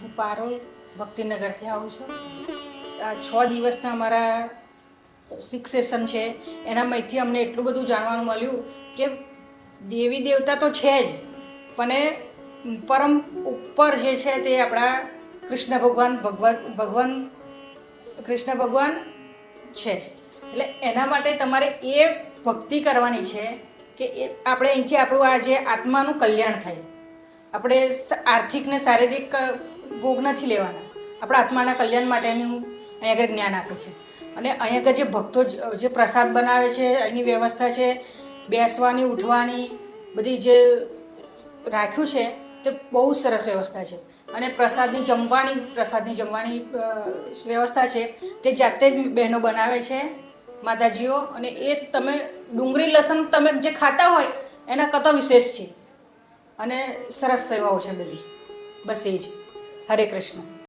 હું પારોલ ભક્તિનગરથી આવું છું. આ 6 દિવસના અમારા 6 સેશન છે. એનામાંથી અમને એટલું બધું જાણવાનું મળ્યું કે દેવી દેવતા તો છે જ, પણ એ પરમ ઉપર જે છે તે આપણા કૃષ્ણ ભગવાન કૃષ્ણ ભગવાન છે. એટલે એના માટે તમારે એ ભક્તિ કરવાની છે કે એ આપણે અહીંથી આપણું આ જે આત્માનું કલ્યાણ થાય. આપણે આર્થિક ને શારીરિક ભોગ નથી લેવાના, આપણા આત્માના કલ્યાણ માટેનું અહીં આગળ જ્ઞાન આપે છે. અને અહીં આગળ જે ભક્તો જે પ્રસાદ બનાવે છે, એની વ્યવસ્થા છે, બેસવાની ઉઠવાની બધી જે રાખ્યું છે તે બહુ સરસ વ્યવસ્થા છે. અને પ્રસાદની જમવાની વ્યવસ્થા છે તે જાતે જ બહેનો બનાવે છે, માતાજીઓ. અને એ તમે ડુંગળી લસણ તમે જે ખાતા હોય એના કરતાં વિશેષ છે. અને સરસ સેવાઓ છે બધી. બસ એ જ. હરે કૃષ્ણ.